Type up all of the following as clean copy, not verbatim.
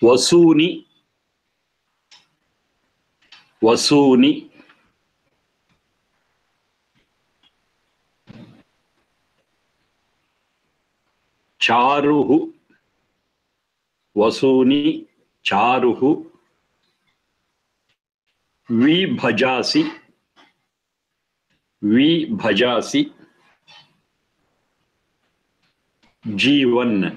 Vasuni. Vasuni. Charuhu. Vasuni. Charuhu. Vibhajasi. Vibhajasi. Jivan.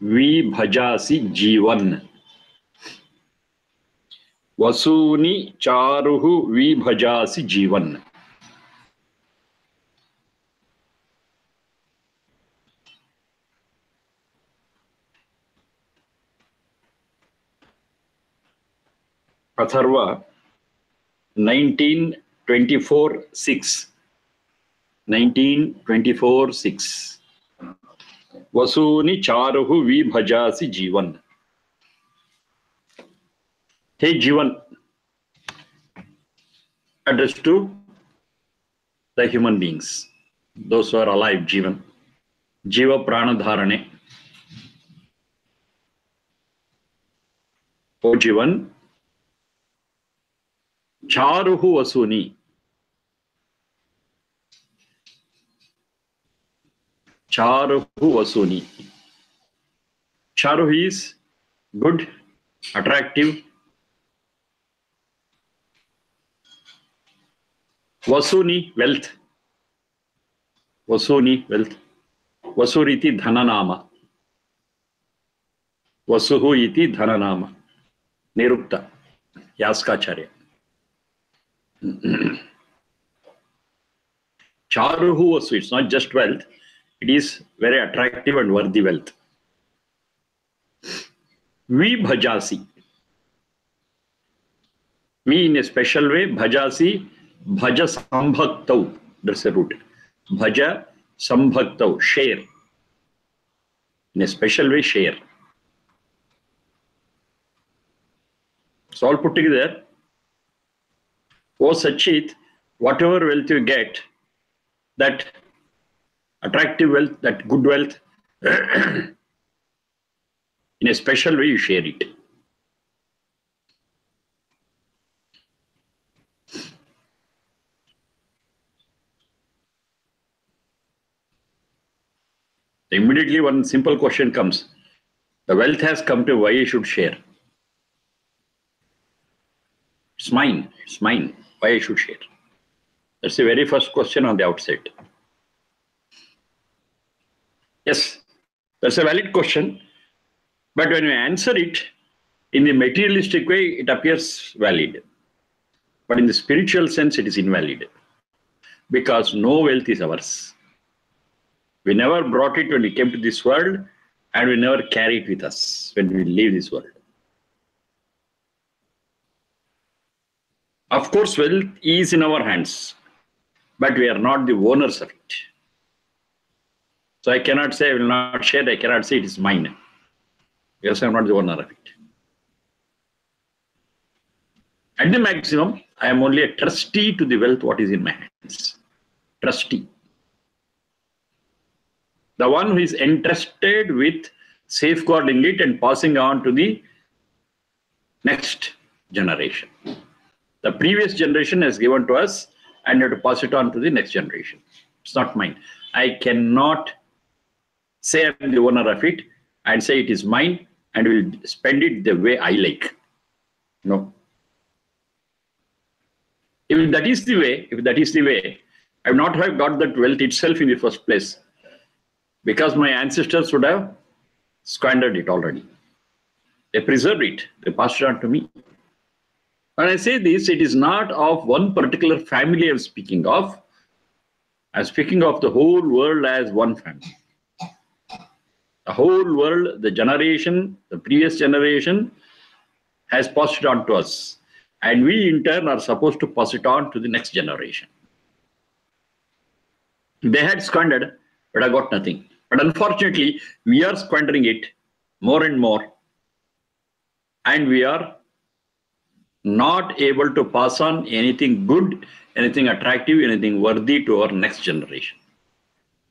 Vibhajasi Jivan. Vasuni Charuhu Vibhajasi Jivan. Atharva 1924-6. 1924-6. Vasuni Charuhu Vibhajasi Jivan. Hey Jivan, addressed to the human beings, those who are alive, Jivan. Jiva Pranadharane. O Jivan, Charuhu Vasuni. Charuhu Vasuni. Charuhu is good, attractive. Vasuni, wealth. Vasuni, wealth. Vasuriti dhananama. Vasuhu iti dhananama. Nirukta. Yaskacharya. Charuhu Vasu. It's not just wealth. It is very attractive and worthy wealth. Vibhajasi. Me in a special way. Bhajasi. Bhaja sambhaktau. That's a root. Bhaja sambhaktau. Share. In a special way, share. So all put together. O Sachit, whatever wealth you get, that attractive wealth, that good wealth, in a special way you share it. Immediately one simple question comes. The wealth has come to why you should share. It's mine. It's mine. Why I should share? That's the very first question on the outset. Yes, that's a valid question. But when we answer it in the materialistic way, it appears valid. But in the spiritual sense, it is invalid. Because no wealth is ours. We never brought it when we came to this world, and we never carry it with us when we leave this world. Of course, wealth is in our hands, but we are not the owners of it. So I cannot say I will not share, I cannot say it is mine. Because I am not the owner of it. At the maximum, I am only a trustee to the wealth what is in my hands. Trustee. The one who is entrusted with safeguarding it and passing on to the next generation. The previous generation has given to us and you have to pass it on to the next generation. It's not mine. I cannot say I'm the owner of it and say it is mine and will spend it the way I like. No. If that is the way, I would not have got that wealth itself in the first place. Because my ancestors would have squandered it already. They preserved it. They passed it on to me. When I say this, it is not of one particular family I'm speaking of. I'm speaking of the whole world as one family. The whole world, the generation, the previous generation has passed it on to us. And we in turn are supposed to pass it on to the next generation. They had squandered, but I got nothing. But unfortunately, we are squandering it more and more. And we are not able to pass on anything good, anything attractive, anything worthy to our next generation.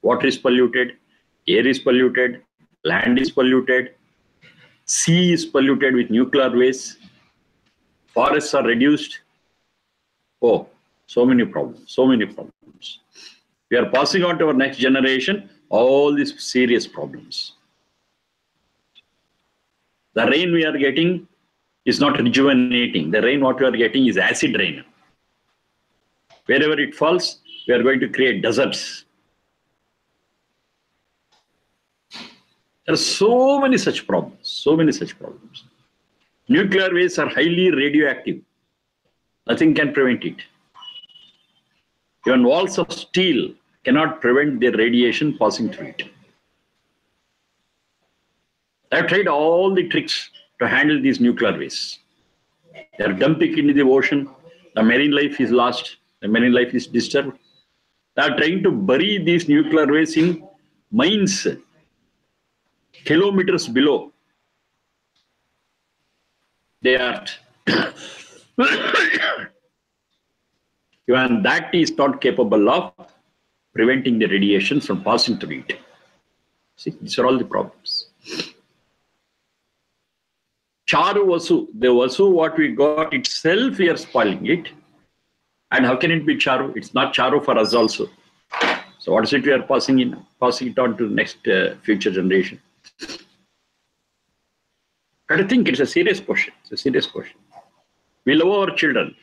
Water is polluted, air is polluted, land is polluted, sea is polluted with nuclear waste, forests are reduced. Oh, so many problems, so many problems. We are passing on to our next generation all these serious problems. The rain we are getting is not rejuvenating. The rain what we are getting is acid rain. Wherever it falls, we are going to create deserts. There are so many such problems, so many such problems. Nuclear wastes are highly radioactive. Nothing can prevent it. Even walls of steel cannot prevent the radiation passing through it. I have tried all the tricks to handle these nuclear wastes. They are dumping into the ocean. The marine life is lost. The marine life is disturbed. They are trying to bury these nuclear wastes in mines kilometers below the earth. Even that is not capable of preventing the radiation from passing through it. See, these are all the problems. Charu Vasu, the Vasu what we got itself, we are spoiling it. And how can it be Charu? It's not Charu for us also. So what is it we are passing it on to the next future generation? But I think it's a serious question. It's a serious question. We love our children.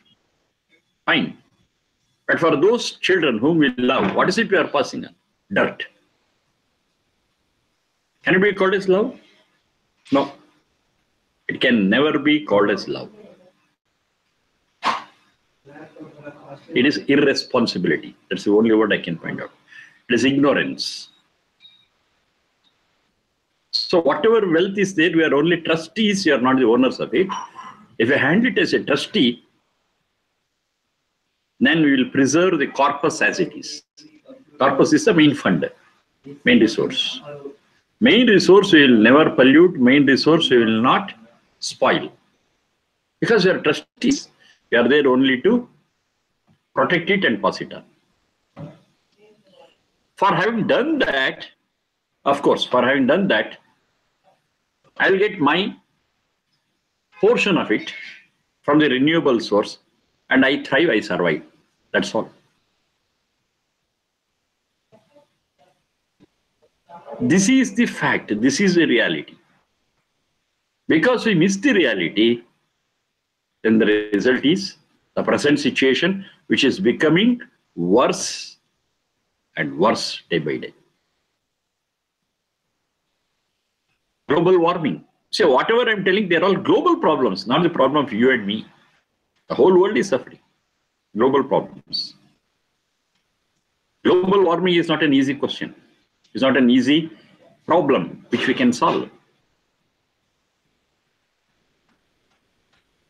Fine. But for those children whom we love, what is it we are passing on? Dirt. Can it be called as love? No. It can never be called as love. It is irresponsibility. That's the only word I can find out. It is ignorance. So whatever wealth is there, we are only trustees, we are not the owners of it. If we handle it as a trustee, then we will preserve the corpus as it is. Corpus is the main fund, main resource. Main resource we will never pollute, main resource we will not spoil. Because we are trustees, we are there only to protect it and pass it on. For having done that, of course, for having done that, I'll get my portion of it from the renewable source, and I thrive, I survive. That's all. This is the fact, this is the reality. Because we miss the reality, then the result is the present situation, which is becoming worse and worse day by day. Global warming. So whatever I'm telling, they're all global problems, not the problem of you and me. The whole world is suffering. Global problems. Global warming is not an easy question. It's not an easy problem which we can solve.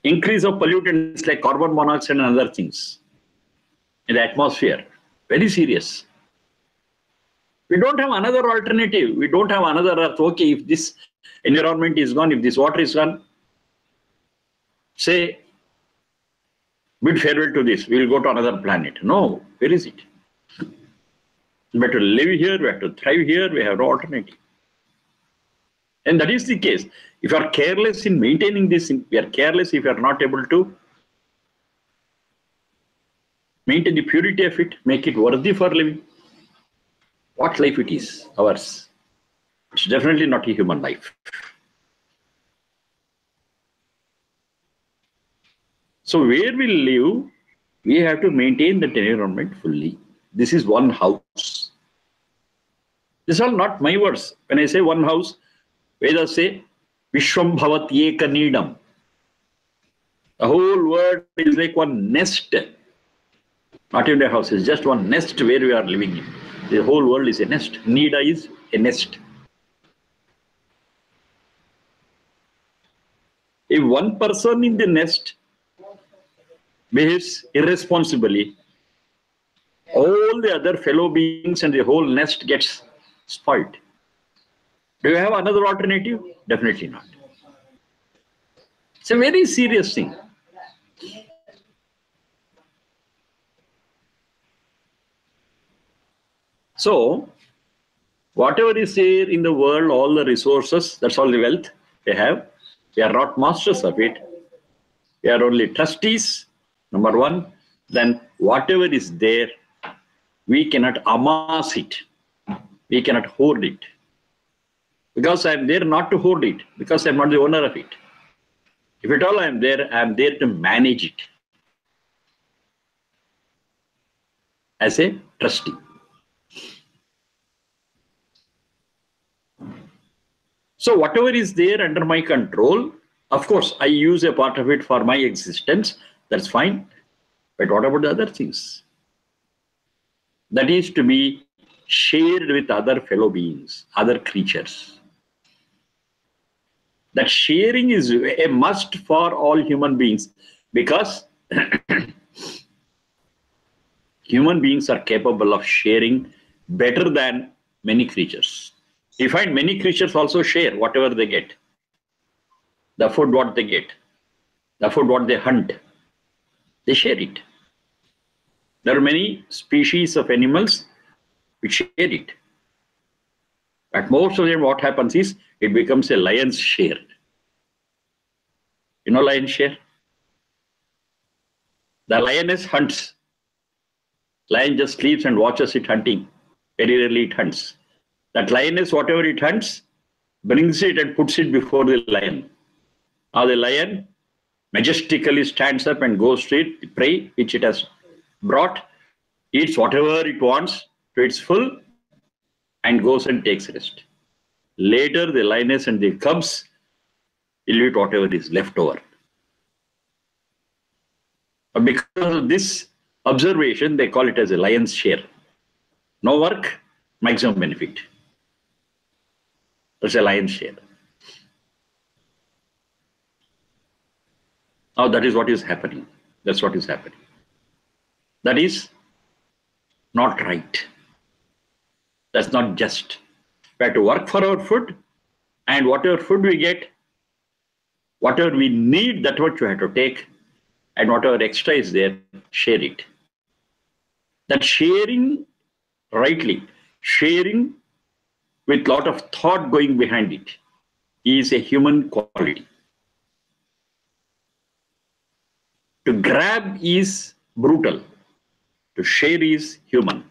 Increase of pollutants like carbon monoxide and other things in the atmosphere. Very serious. We don't have another alternative. We don't have another earth. Okay, if this environment is gone, if this water is gone, say, bid farewell to this, we will go to another planet. No, where is it? We have to live here, we have to thrive here, we have no alternative. And that is the case. If you are careless in maintaining this, we are careless if you are not able to maintain the purity of it, make it worthy for living. What life it is, ours. It's definitely not a human life. So where we live, we have to maintain that environment fully. This is one house. These are not my words. When I say one house, Vedas say, Vishwam bhavat eka needam. The whole world is like one nest. Not even a house, it's just one nest where we are living in. The whole world is a nest. Nida is a nest. If one person in the nest behaves irresponsibly, all the other fellow beings and the whole nest gets spoiled. Do you have another alternative? Definitely not. It's a very serious thing. So, Whatever is there in the world, all the resources, that's all the wealth they have. We are not masters of it. We are only trustees, number one. Then whatever is there, we cannot amass it. We cannot hoard it. Because I am there not to hoard it, because I am not the owner of it. If at all I am there to manage it as a trustee. So whatever is there under my control, of course, I use a part of it for my existence. That's fine. But what about the other things? That is to be shared with other fellow beings, other creatures. That sharing is a must for all human beings, because human beings are capable of sharing better than many creatures. You find many creatures also share whatever they get. The food what they get, the food what they hunt, they share it. There are many species of animals which share it. But most of them, what happens is, it becomes a lion's share. You know lion's share? The lioness hunts. Lion just sleeps and watches it hunting. Very rarely it hunts. That lioness, whatever it hunts, brings it and puts it before the lion. Now the lion majestically stands up and goes to it, the prey which it has brought, eats whatever it wants to its full, and goes and takes rest. Later, the lioness and the cubs will eat whatever is left over. But because of this observation, they call it as a lion's share. No work, maximum benefit. That's a lion's share. Now that is what is happening. That's what is happening. That is not right. That's not just. We have to work for our food, and whatever food we get, whatever we need, that's what you have to take, and whatever extra is there, share it. That sharing rightly, sharing with lot of thought going behind it, is a human quality. To grab is brutal. To share is human.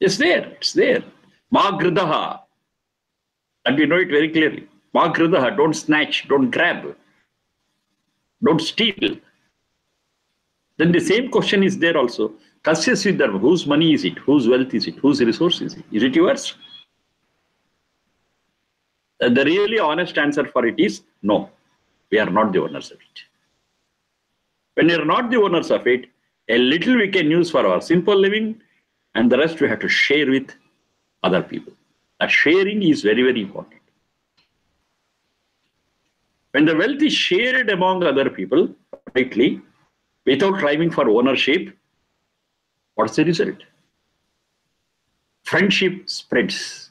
It's there. It's there. Ma gridaha. And we know it very clearly. Ma gridaha. Don't snatch. Don't grab. Don't steal. Then the same question is there also. Kasya siddharma. Whose money is it? Whose wealth is it? Whose resource is it? Is it yours? The really honest answer for it is no. We are not the owners of it. When we are not the owners of it, a little we can use for our simple living, and the rest we have to share with other people. That sharing is very, very important. When the wealth is shared among other people, rightly, without striving for ownership, what's the result? Friendship spreads.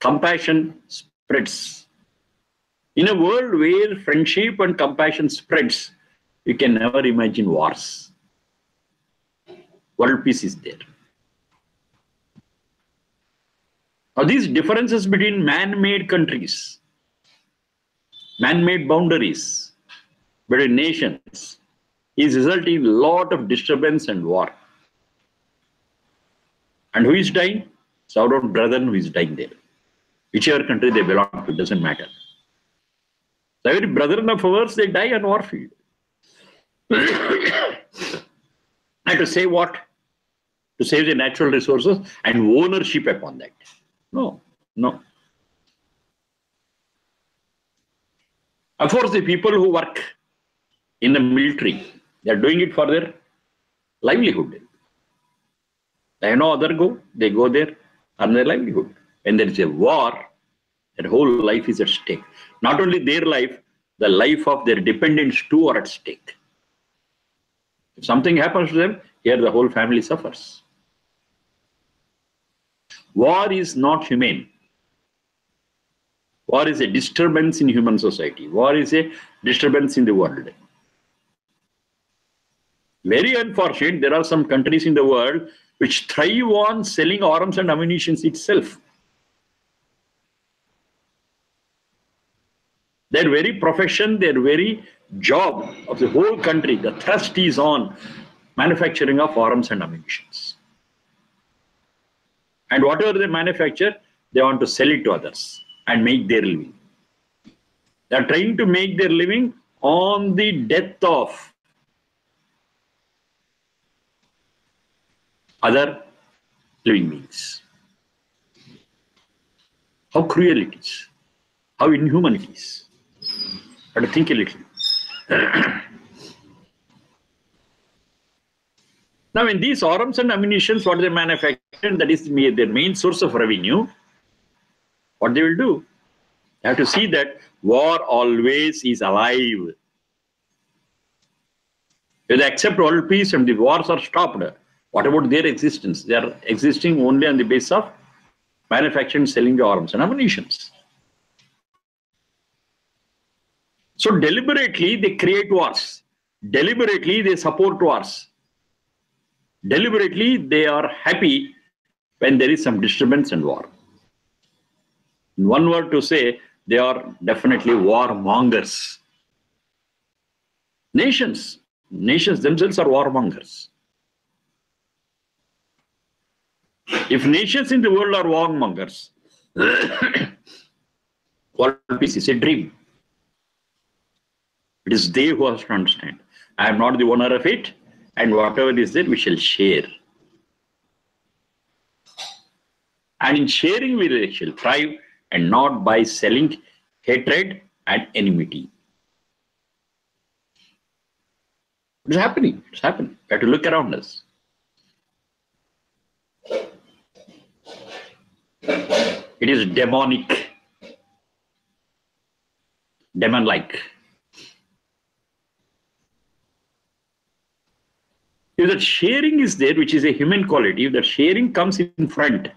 Compassion spreads. In a world where friendship and compassion spreads, you can never imagine wars. World peace is there. Now these differences between man-made countries, man-made boundaries between nations is resulting in a lot of disturbance and war. And who is dying? It's our own brethren who is dying there. Whichever country they belong to, doesn't matter. The very brethren of ours, they die on warfield. And to save what? To save the natural resources and ownership upon that. No, no. Of course, the people who work in the military, they are doing it for their livelihood. They have no other go. They go there on their livelihood. When there is a war, their whole life is at stake. Not only their life, the life of their dependents too are at stake. If something happens to them, here the whole family suffers. War is not humane. War is a disturbance in human society. War is a disturbance in the world. Very unfortunate, there are some countries in the world which thrive on selling arms and ammunition itself. Their very profession, their very job of the whole country, the thrust is on manufacturing of arms and ammunition. And whatever they manufacture, they want to sell it to others and make their living. They are trying to make their living on the death of other living beings. How cruel it is. How inhuman it is. I have to think a little. Now, in these arms and ammunition, what they manufacture, that is their main source of revenue, what they will do? You have to see that war always is alive. If they accept world peace and the wars are stopped, what about their existence? They are existing only on the basis of manufacturing, selling the arms and ammunition. So deliberately they create wars. Deliberately they support wars. Deliberately they are happy when there is some disturbance and war. In one word to say, they are definitely warmongers. Nations themselves are warmongers. If nations in the world are warmongers, world peace is a dream. It is they who have to understand. I am not the owner of it, and whatever is there, we shall share. And in sharing, we shall thrive, and not by selling hatred and enmity. It is happening. It's happening. We have to look around us. It is demonic, demon-like. If that sharing is there, which is a human quality, if that sharing comes in front,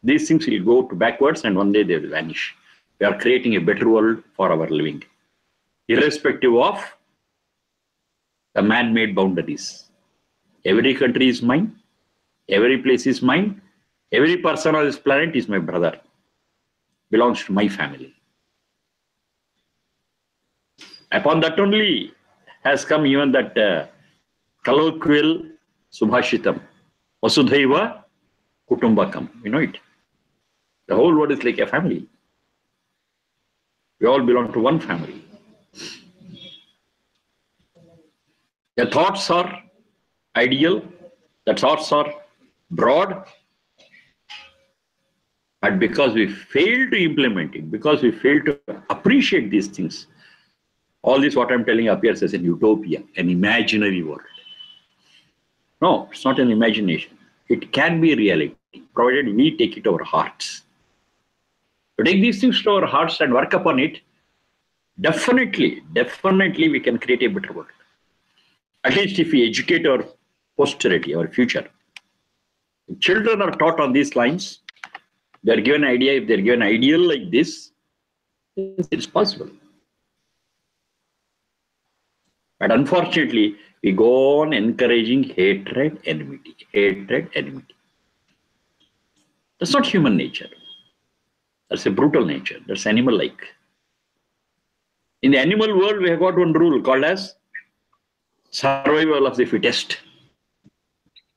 these things will go to backwards and one day they will vanish. We are creating a better world for our living, irrespective of the man-made boundaries. Every country is mine, every place is mine, every person on this planet is my brother, belongs to my family. Upon that only has come even that colloquial subhashitam, Vasudhaiva Kutumbakam. You know it. The whole world is like a family. We all belong to one family. The thoughts are ideal, the thoughts are broad, but because we fail to implement it, because we fail to appreciate these things, all this what I'm telling appears as an utopia, an imaginary world. No, it's not an imagination. It can be reality, provided we take it to our hearts. To take these things to our hearts and work upon it, definitely we can create a better world. At least if we educate our posterity, our future. If children are taught on these lines, they are given an idea, if they are given an ideal like this, it's possible. But unfortunately, we go on encouraging hatred, enmity, hatred, enmity. That's not human nature. That's a brutal nature. That's animal-like. In the animal world, we have got one rule called as survival of the fittest.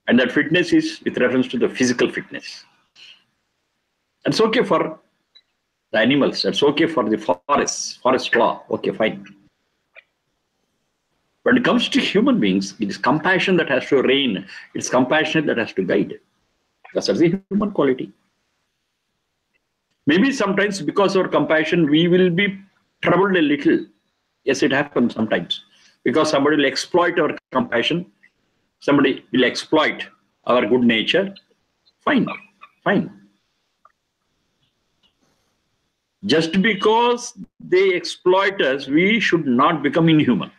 And that fitness is with reference to the physical fitness. That's okay for the animals. That's okay for the forest law. Okay, fine. When it comes to human beings, it is compassion that has to reign. It's compassion that has to guide. That's the human quality. Maybe sometimes because of our compassion, we will be troubled a little. Yes, it happens sometimes. Because somebody will exploit our compassion. Somebody will exploit our good nature. Fine, fine. Just because they exploit us, we should not become inhuman.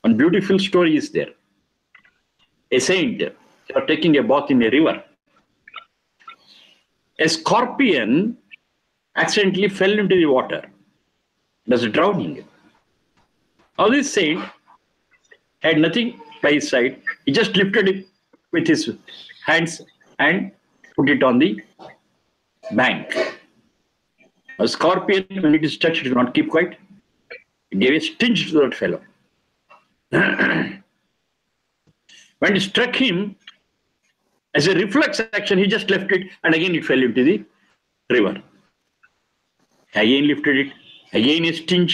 One beautiful story is there. A saint, they are taking a bath in a river. A scorpion accidentally fell into the water. It was drowning. Now this saint had nothing by his side. He just lifted it with his hands and put it on the bank. A scorpion, when it is touched, it will not keep quiet. It gave a sting to that fellow. When it struck him, as a reflex action, he just left it, and again it fell into the river. Again lifted it, again a sting,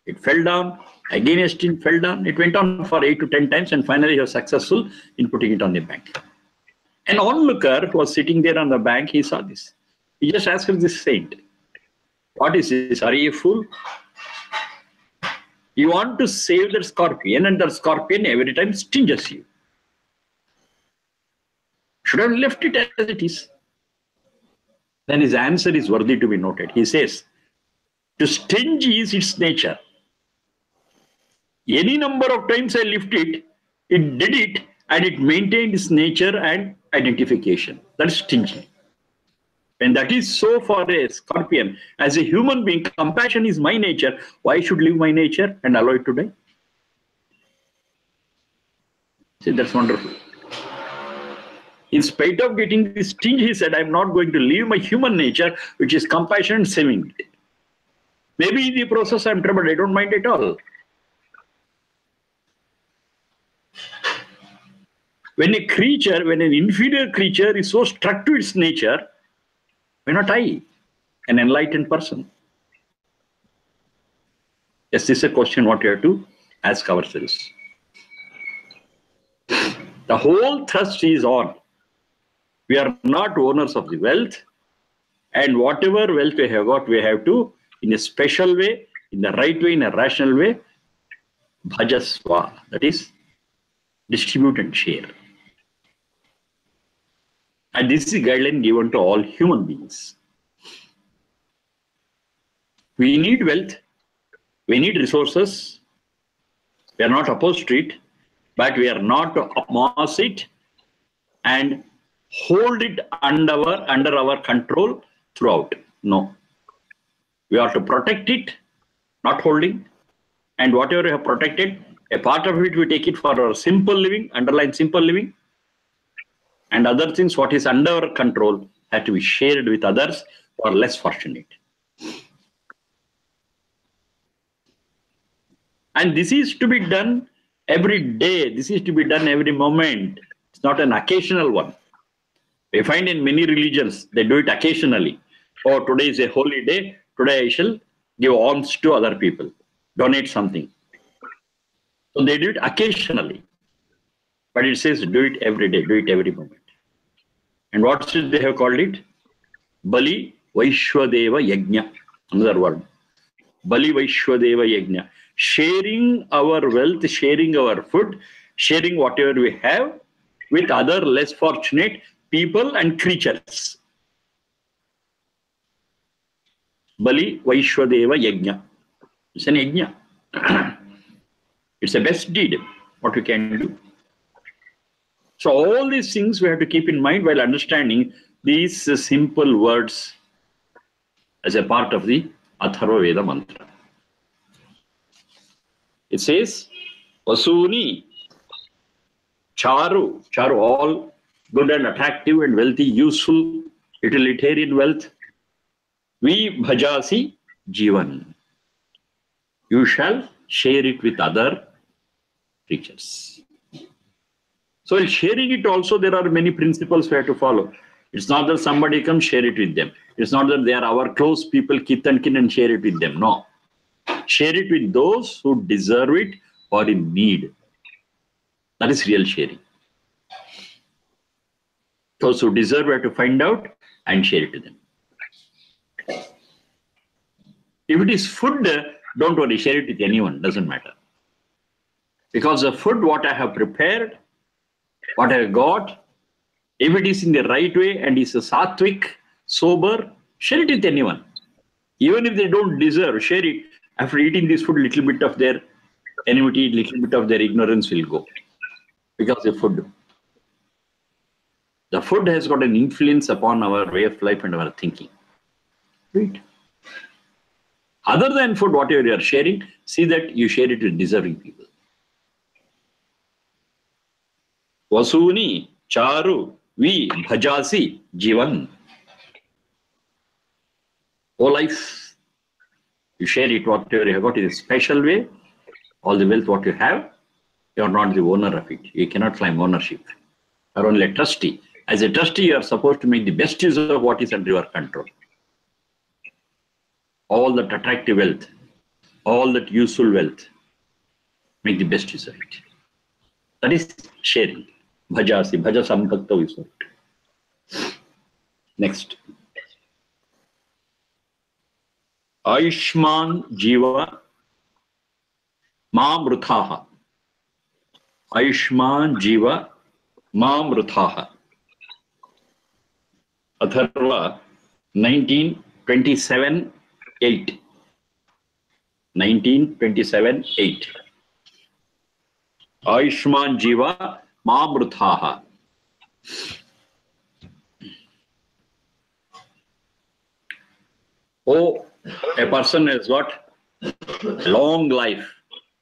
it fell down, again a sting fell down. It went on for 8 to 10 times, and finally he was successful in putting it on the bank. An onlooker who was sitting there on the bank, he saw this. He just asked this saint, "What is this? Are you a fool? You want to save the scorpion, and the scorpion every time stings you. Should have left it as it is." Then his answer is worthy to be noted. He says, to sting is its nature. Any number of times I lift it, it did it, and it maintained its nature and identification. That's stinging. When that is so for a scorpion, as a human being, compassion is my nature. Why should leave my nature and allow it to die? See, that's wonderful. In spite of getting this sting, he said, I'm not going to leave my human nature, which is compassion and saving it. Maybe in the process I'm troubled, I don't mind at all. When a creature, when an inferior creature is so struck to its nature, why not I, an enlightened person? Yes, this is a question what you have to ask ourselves. The whole thrust is on. We are not owners of the wealth, and whatever wealth we have got, we have to, in a special way, in the right way, in a rational way, bhajasva, that is, distribute and share. And this is a guideline given to all human beings. We need wealth, we need resources, we are not opposed to it, but we are not to amass it and hold it under our control throughout. No. We are to protect it, not holding. And whatever we have protected, a part of it we take it for our simple living, underline simple living. And other things, what is under our control, have to be shared with others who are less fortunate. And this is to be done every day. This is to be done every moment. It's not an occasional one. We find in many religions, they do it occasionally. Oh, today is a holy day. Today I shall give alms to other people, donate something. So they do it occasionally. But it says do it every day, do it every moment. And what should they have called it? Bali Vaishwadeva Yajna. Another word. Bali Vaishwadeva Yajna. Sharing our wealth, sharing our food, sharing whatever we have with other less fortunate people and creatures. Bali Vaishwadeva Yajna. It's an yajna. It's the best deed, what we can do. So all these things we have to keep in mind while understanding these simple words as a part of the Atharva Veda mantra. It says, Vasuni, Charu, all good and attractive and wealthy, useful, utilitarian wealth. Vi bhajasi jivan. You shall share it with other creatures. So in sharing it also, there are many principles we have to follow. It's not that somebody comes, share it with them. It's not that they are our close people, kith and kin, and share it with them. No. Share it with those who deserve it or in need. That is real sharing. Those who deserve, we have to find out and share it to them. If it is food, don't worry, share it with anyone, doesn't matter. Because the food, what I have prepared, what I have got, if it is in the right way and is a sattvic, sober, share it with anyone. Even if they don't deserve, share it. After eating this food, little bit of their enmity, little bit of their ignorance will go. Because the food has got an influence upon our way of life and our thinking. Right? Other than food, whatever you are sharing, see that you share it with deserving people. Vasuni, Charu vi bhajasi jivan. O life, you share it whatever you have got in a special way. All the wealth what you have, you are not the owner of it. You cannot claim ownership. You are only a trustee. As a trustee, you are supposed to make the best use of what is under your control. All that attractive wealth, all that useful wealth, make the best use of it. That is sharing. Bhajasi, bhaja sampakta visort. Next. Aishman jiva mamruthaha. Aishman jiva mamruthaha. Atharva 1927-8. 1927-8. Aishman jiva mamruthaha. Oh, a person has got a long life,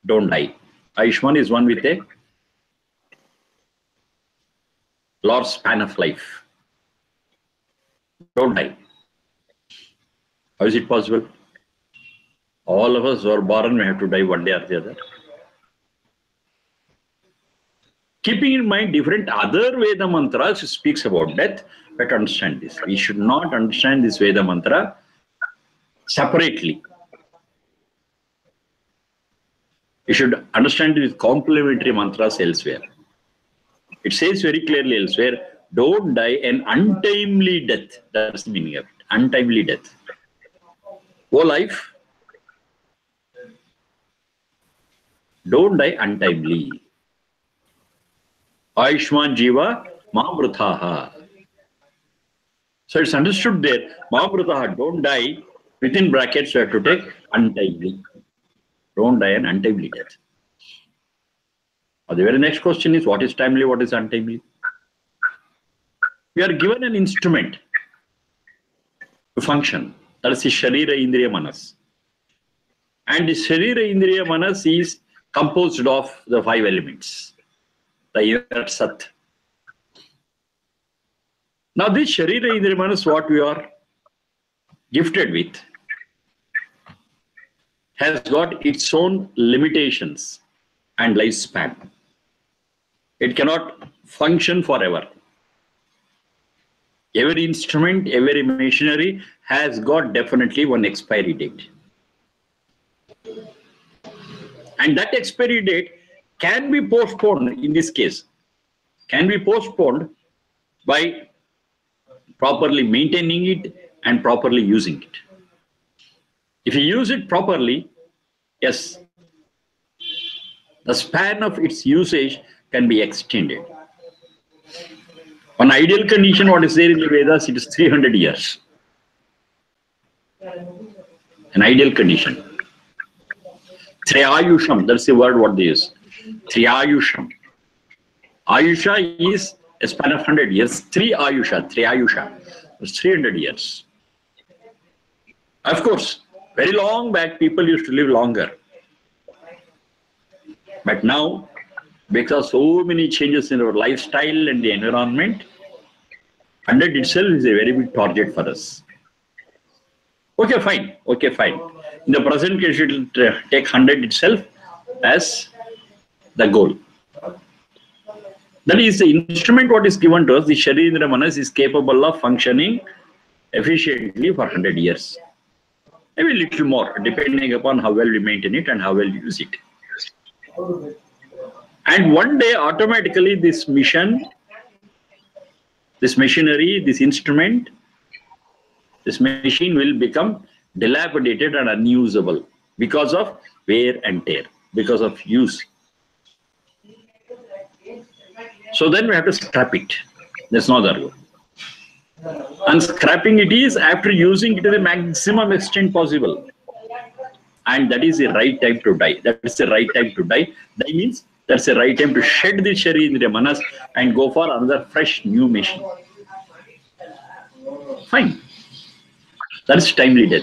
don't die. Aishman is one with a large span of life. Don't die. How is it possible? All of us who are born, we have to die one day or the other. Keeping in mind different other Veda mantras speaks about death, but understand this. We should not understand this Veda mantra separately. You should understand it with complementary mantras elsewhere. It says very clearly elsewhere, don't die an untimely death. That's the meaning of it. Untimely death. O life, don't die untimely. Aishman jiva mamruthaha. So it's understood there, mamruthaha, don't die, within brackets you have to take untimely. Don't die an untimely death. Now the very next question is, what is timely, what is untimely? We are given an instrument to function. That is the Sharira Indriya Manas. And the Sharira Indriya Manas is composed of the 5 elements. The inner Sat. Now this Sharira Indriya Manas, what we are gifted with, has got its own limitations and lifespan. It cannot function forever. Every instrument, every machinery has got definitely one expiry date. And that expiry date can be postponed in this case. Can be postponed by properly maintaining it and properly using it. If you use it properly, yes, the span of its usage can be extended. An ideal condition, what is there in the Vedas, it is 300 years. An ideal condition. Triyayusham, that's the word what they use. Triyayusham. Ayusha is a span of 100 years. Triyayusha. It's 300 years. Of course, very long back, people used to live longer. But now, because so many changes in our lifestyle and the environment, 100 itself is a very big target for us. Okay, fine. In the present case, it will take 100 itself as the goal. That is the instrument what is given to us. The Sharira Manas is capable of functioning efficiently for 100 years. Maybe a little more, depending upon how well we maintain it and how well we use it. And one day, automatically, this mission, this machinery, this instrument, this machine will become dilapidated and unusable because of wear and tear, because of use. So then we have to scrap it. There's no other way. And scrapping it is after using it to the maximum extent possible. And that is the right time to die. That is the right time to die. That means that's the right time to shed the Sharira Manas and go for another fresh new machine. Fine. That's timely death.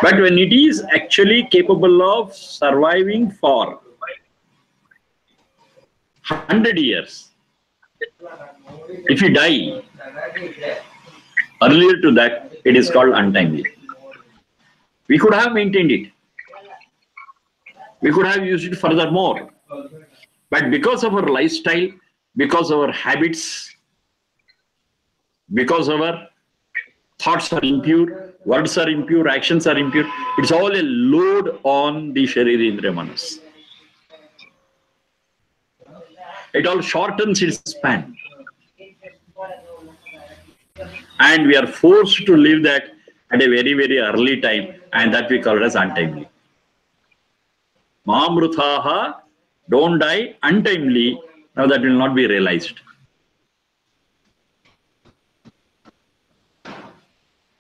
But when it is actually capable of surviving for 100 years, If you die earlier to that, it is called untimely. We could have maintained it. We could have used it furthermore. But because of our lifestyle, because of our habits, because our thoughts are impure, words are impure, actions are impure, it's all a load on the Sharira Indriya Manas. It all shortens its span. And we are forced to live that at a very, very early time, and that we call it as untimely. Mamruthaha, don't die untimely. Now that will not be realized.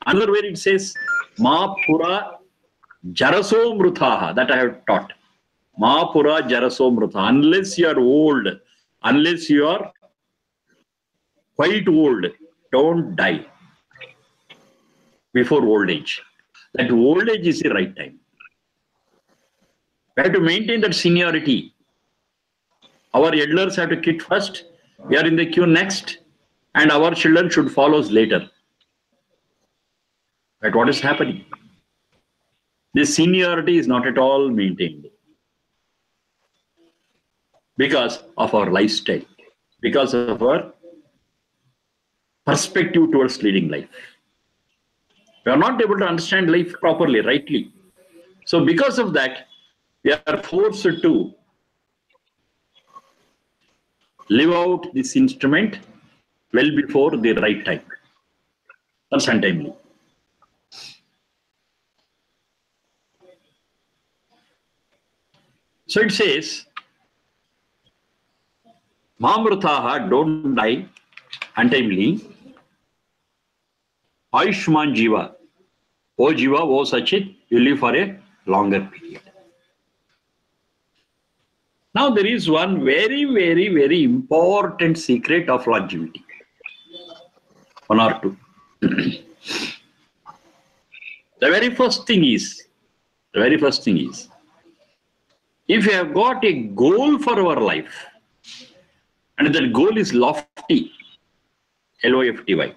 Another way it says, Ma pura jaraso mruthaha, that I have taught. Ma pura jaraso mruthaha. Unless you are old, unless you are quite old, don't die before old age. That old age is the right time. We have to maintain that seniority. Our elders have to quit first. We are in the queue next, and our children should follow us later. But what is happening? This seniority is not at all maintained because of our lifestyle, because of our perspective towards leading life. We are not able to understand life properly, rightly. So because of that, we are forced to live out this instrument well before the right time. That's untimely. So it says, Mamrutaha, don't die untimely. Ayushman Jiva. O Jiva, O Sachit, you live for a longer period. Now there is one very, very, very important secret of longevity. One or two. The very first thing is, if you have got a goal for our life, and that goal is lofty, L-O-F-T-Y,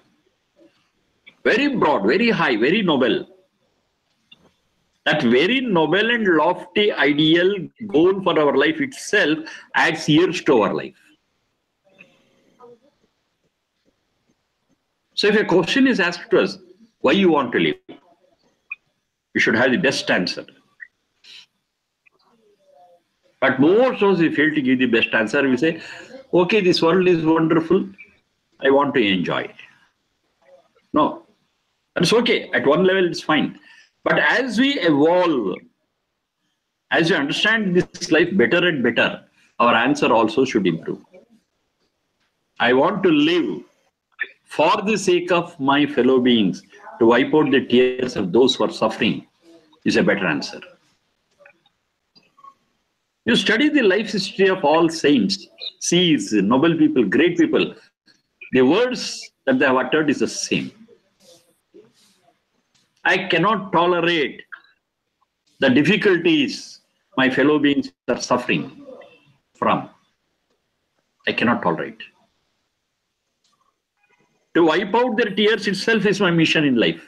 very broad, very high, very noble, that very noble and lofty ideal goal for our life itself adds years to our life. So if a question is asked to us, why you want to live? We should have the best answer. But more so, we fail to give the best answer. We say, okay, this world is wonderful. I want to enjoy it. No, that's okay. At one level, it's fine. But as we evolve, as we understand this life better and better, our answer also should improve. I want to live for the sake of my fellow beings, to wipe out the tears of those who are suffering, is a better answer. You study the life history of all saints, seers, noble people, great people. The words that they have uttered is the same. I cannot tolerate the difficulties my fellow beings are suffering from. I cannot tolerate. To wipe out their tears itself is my mission in life.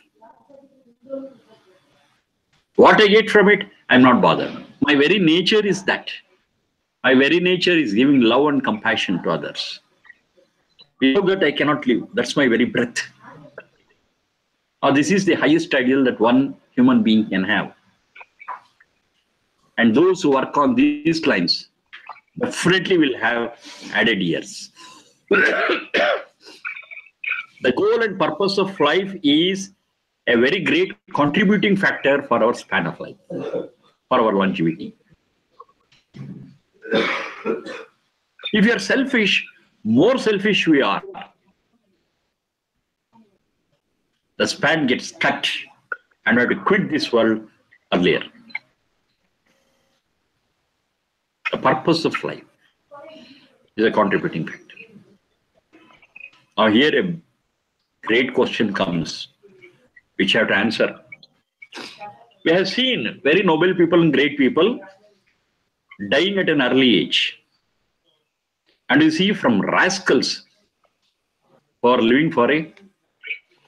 What I get from it, I'm not bothered. My very nature is that. My very nature is giving love and compassion to others. Without that, I cannot live. That's my very breath. Now, this is the highest ideal that one human being can have. And those who work on these lines definitely will have added years. The goal and purpose of life is a very great contributing factor for our span of life, for our longevity. If you are selfish, more selfish we are, the span gets cut and we have to quit this world earlier. The purpose of life is a contributing factor. Now here a great question comes, which I have to answer. We have seen very noble people and great people dying at an early age. And you see from rascals who are living for a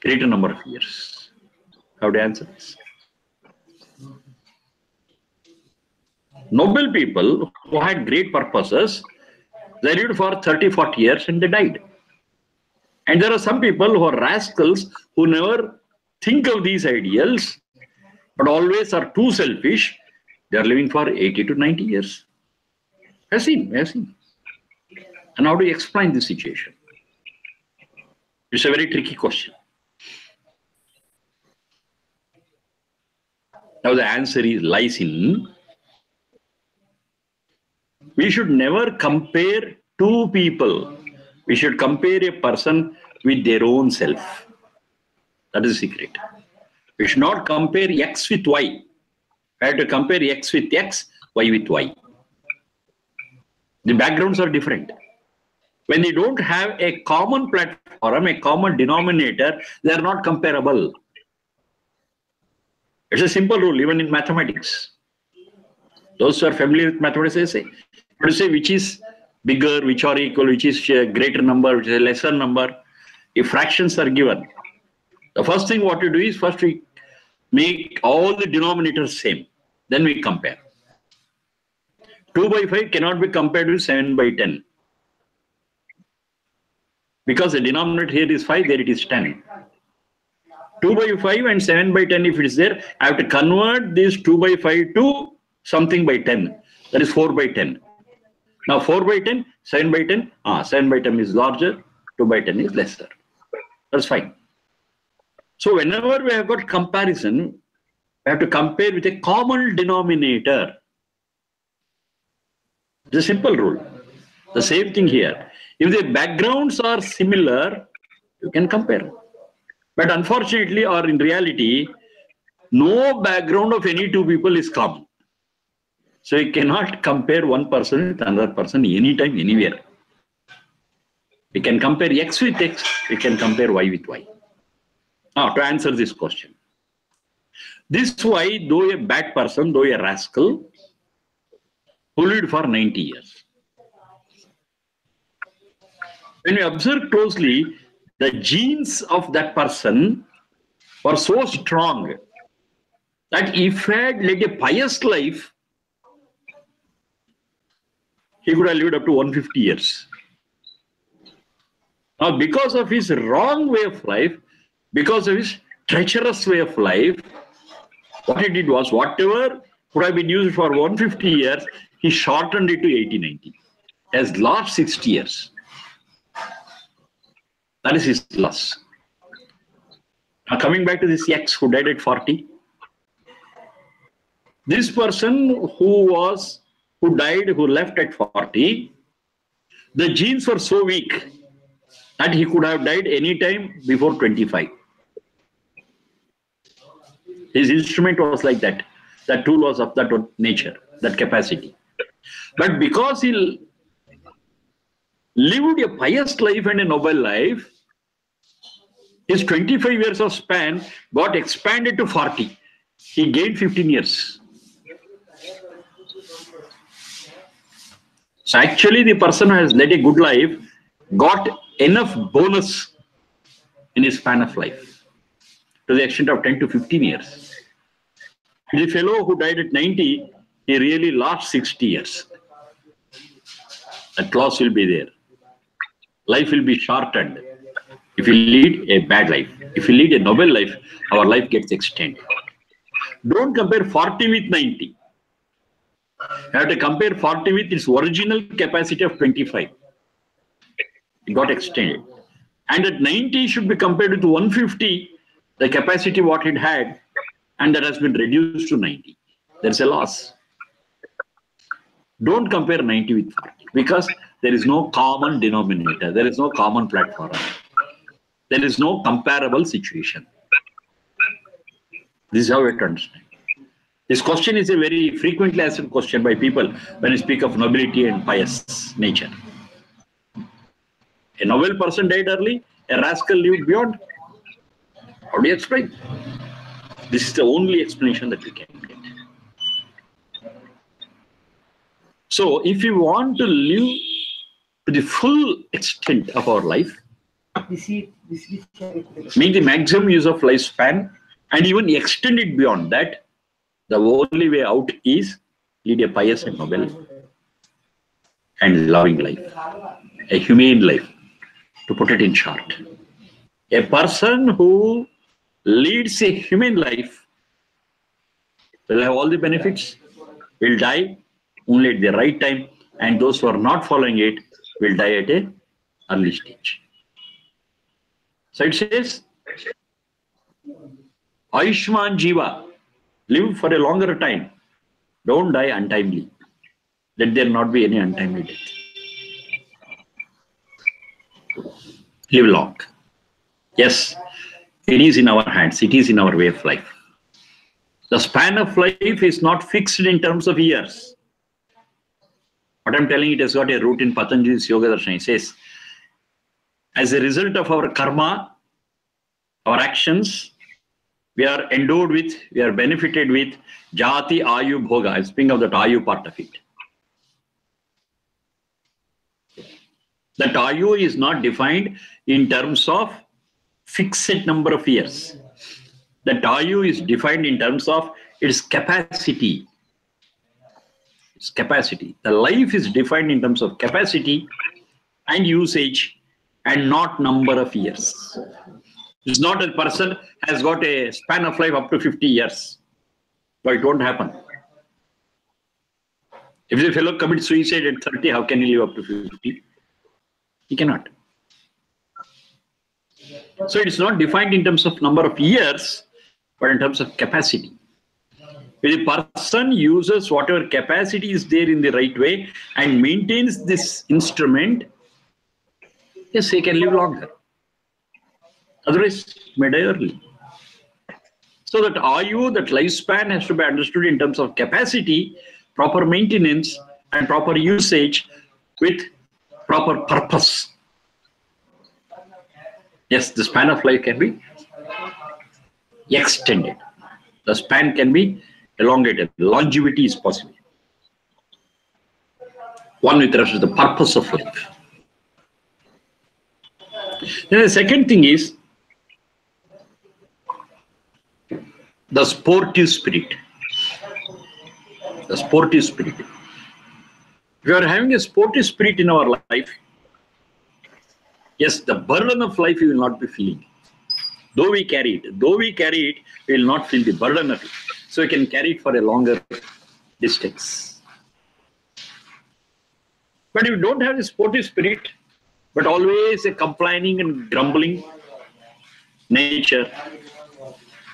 greater number of years. How do you answer this? Noble people who had great purposes, they lived for 30, 40 years and they died. And there are some people who are rascals who never think of these ideals, but always are too selfish. They are living for 80 to 90 years. I've seen. And how do you explain this situation? It's a very tricky question. Now the answer lies in, we should never compare two people. We should compare a person with their own self. That is the secret. We should not compare X with Y. We have to compare X with X, Y with Y. The backgrounds are different. When they don't have a common platform, a common denominator, they are not comparable. It's a simple rule, even in mathematics. Those who are familiar with mathematics, they say, to say which is bigger, which are equal, which is a greater number, which is a lesser number. If fractions are given, the first thing what you do is first we make all the denominators same. Then we compare. 2 by 5 cannot be compared with 7 by 10. Because the denominator here is 5, there it is 10. 2 by 5 and 7 by 10, if it is there, I have to convert this 2 by 5 to something by 10. That is 4 by 10. Now 4 by 10, 7 by 10, 7 by 10 is larger, 2 by 10 is lesser. That's fine. So whenever we have got comparison, we have to compare with a common denominator. It's a simple rule. The same thing here. If the backgrounds are similar, you can compare. But unfortunately, or in reality, no background of any two people is common. So you cannot compare one person with another person anytime, anywhere. We can compare X with X, we can compare Y with Y. Now, to answer this question. This Y, though a bad person, though a rascal, who lived for 90 years. When we observe closely, the genes of that person were so strong that if he had led a pious life, he could have lived up to 150 years. Now, because of his wrong way of life, because of his treacherous way of life, what he did was, whatever would have been used for 150 years, he shortened it to 80, 90. He has lost 60 years. That is his loss. Now, coming back to this X who died at 40. This person who died, who left at 40, the genes were so weak that he could have died any time before 25. His instrument was like that. That tool was of that nature, that capacity. But because he lived a pious life and a noble life, his 25 years of span got expanded to 40. He gained 15 years. So actually the person who has led a good life got enough bonus in his span of life to the extent of 10 to 15 years. The fellow who died at 90, he really lost 60 years. That loss will be there. Life will be shortened if you lead a bad life. If you lead a noble life, our life gets extended. Don't compare 40 with 90. You have to compare 40 with its original capacity of 25. It got extended. And at 90 should be compared with 150, the capacity what it had, and that has been reduced to 90. There's a loss. Don't compare 90 with 40 because there is no common denominator. There is no common platform. There is no comparable situation. This is how it understand. This question is a very frequently asked question by people when you speak of nobility and pious nature. A noble person died early, a rascal lived beyond. How do you explain? This is the only explanation that we can get. So if you want to live to the full extent of our life, make the maximum use of lifespan, and even extend it beyond that, the only way out is lead a pious and noble and loving life, a humane life, to put it in short. A person who leads a humane life will have all the benefits, will die only at the right time, and those who are not following it will die at an early stage. So it says, Ayushman Jiva, live for a longer time. Don't die untimely. Let there not be any untimely death. Live long. Yes, it is in our hands. It is in our way of life. The span of life is not fixed in terms of years. What I'm telling, it has got a root in Patanjali's Yoga Darshan. It says, as a result of our karma, our actions, we are endowed with, we are benefited with Jati Ayu Bhoga. I'm speaking of that Ayu part of it. That Ayu is not defined in terms of fixed number of years. That Ayu is defined in terms of its capacity. Its capacity. The life is defined in terms of capacity and usage and not number of years. It's not a person has got a span of life up to 50 years. But it won't happen. If a fellow commits suicide at 30, how can he live up to 50? He cannot. So it's not defined in terms of number of years, but in terms of capacity. If a person uses whatever capacity is there in the right way and maintains this instrument, yes, he can live longer. Otherwise, may die early. So that Ayu, that lifespan has to be understood in terms of capacity, proper maintenance, and proper usage with proper purpose. Yes, the span of life can be extended. The span can be elongated. Longevity is possible. One with respect to the purpose of life. Then the second thing is the sportive spirit. The sportive spirit. If we are having a sportive spirit in our life, yes, the burden of life we will not be feeling. Though we carry it, we will not feel the burden of it. So we can carry it for a longer distance. But if you don't have the sportive spirit, but always a complaining and grumbling nature,